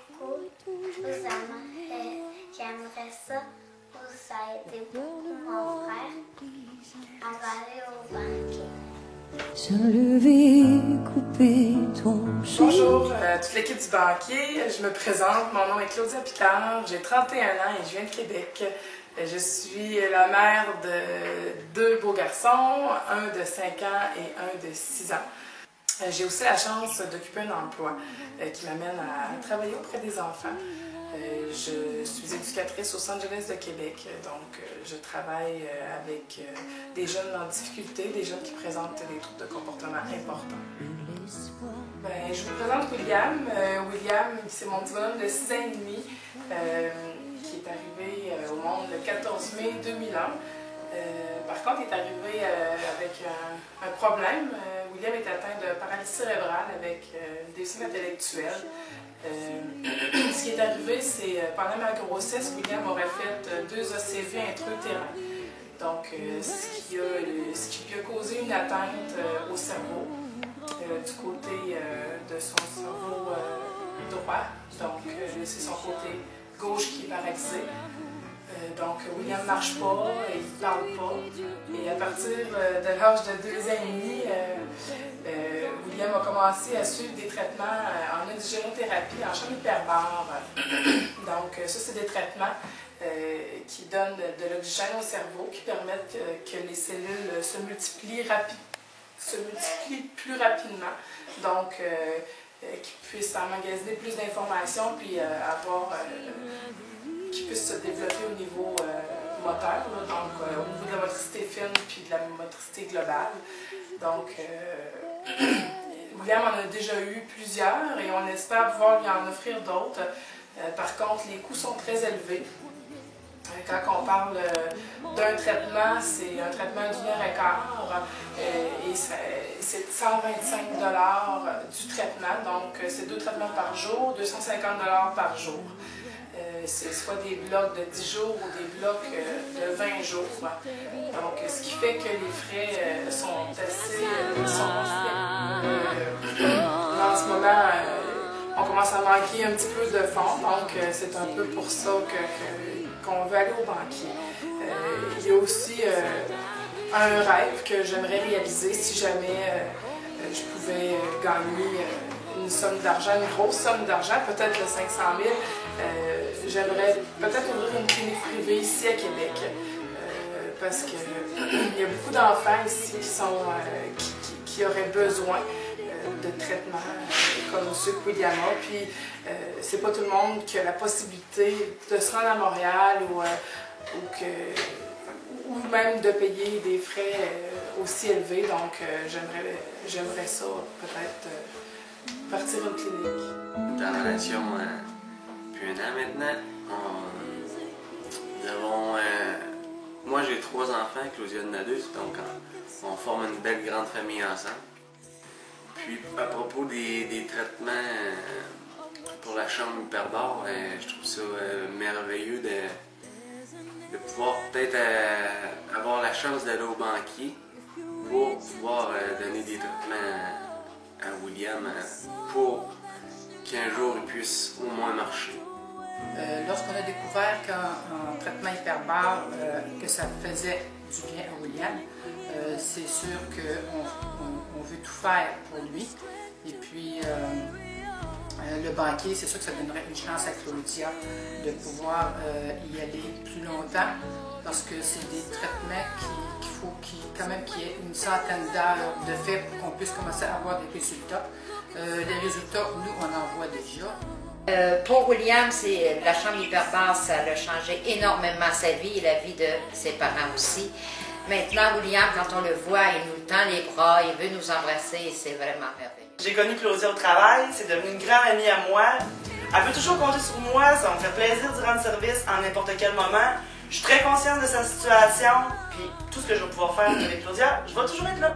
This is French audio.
beaucoup. J'aimerais ça vous aider beaucoup, mon frère. On va aller au banquet. Se lever, couper ton Bonjour, toute l'équipe du banquier. Je me présente, mon nom est Claudia Pitard, j'ai 31 ans et je viens de Québec. Je suis la mère de 2 beaux garçons, un de 5 ans et un de 6 ans. J'ai aussi la chance d'occuper un emploi qui m'amène à travailler auprès des enfants. Je suis éducatrice au Centre jeunesse de Québec, donc je travaille avec des jeunes en difficulté, des jeunes qui présentent des troubles de comportement importants. Je vous présente William. William, c'est mon petit bonhomme de 6 ans et demi qui est arrivé au monde le 14 mai 2001. Par contre, il est arrivé avec un problème. William est atteint de paralysie cérébrale avec une déficit intellectuelle. Ce qui est arrivé, c'est pendant ma grossesse, William aurait fait 2 ACV intra-utérins. Donc, ce qui lui a causé une atteinte au cerveau, du côté de son cerveau droit. Donc, c'est son côté gauche qui est paralysé. Donc, William ne marche pas, il ne parle pas. Et à partir de l'âge de 2 ans et demi, William a commencé à suivre des traitements en oxygénothérapie, en chambre hyperbare. Donc, ça, c'est des traitements qui donnent de l'oxygène au cerveau, qui permettent que les cellules se multiplient plus rapidement. Donc, qu'ils puissent emmagasiner plus d'informations, puis qui puissent se développer au niveau moteur, là, donc au niveau de la motricité fine puis de la motricité globale. Donc, William en a déjà eu plusieurs et on espère pouvoir lui en offrir d'autres. Par contre, les coûts sont très élevés. Quand on parle d'un traitement, c'est un traitement d'1h15 et c'est 125 $ du traitement. Donc, c'est 2 traitements par jour, 250 $ par jour. C'est soit des blocs de 10 jours ou des blocs de 20 jours. Donc, ce qui fait que les frais sont assez... en ce moment, on commence à manquer un petit peu de fonds, donc c'est un peu pour ça qu'on veut aller au banquier. Il y a aussi un rêve que j'aimerais réaliser si jamais je pouvais gagner une somme d'argent, une grosse somme d'argent, peut-être 500 000. J'aimerais peut-être ouvrir une clinique privée ici à Québec parce qu'il y a beaucoup d'enfants ici qui auraient besoin de traitements comme ceux que William a. Puis c'est pas tout le monde qui a la possibilité de se rendre à Montréal ou même de payer des frais aussi élevés. Donc j'aimerais ça peut-être partir une clinique. Dans la relation depuis 1 an maintenant, nous avons... moi j'ai 3 enfants, Claudia en a 2, donc on forme une belle grande famille ensemble. Puis à propos des traitements pour la chambre hyperbare, je trouve ça merveilleux de pouvoir peut-être avoir la chance d'aller au banquier pour pouvoir donner des traitements à William pour qu'un jour il puisse au moins marcher. Lorsqu'on a découvert qu'en traitement hyperbare, que ça faisait du bien à William, c'est sûr qu'on veut tout faire pour lui. Et puis, le banquier, c'est sûr que ça donnerait une chance à Claudia de pouvoir y aller plus longtemps, parce que c'est des traitements qu'il faut quand même qu'il y ait une centaine d'heures de fait pour qu'on puisse commencer à avoir des résultats. Les résultats, nous, on en voit déjà. Pour William, la chambre hyperbare, ça a changé énormément sa vie et la vie de ses parents aussi. Maintenant, William, quand on le voit, il nous tend les bras, il veut nous embrasser et c'est vraiment merveilleux. J'ai connu Claudia au travail, c'est devenu une grande amie à moi. Elle peut toujours compter sur moi, ça me fait plaisir de rendre service en n'importe quel moment. Je suis très consciente de sa situation, puis tout ce que je vais pouvoir faire avec Claudia, je vais toujours être là.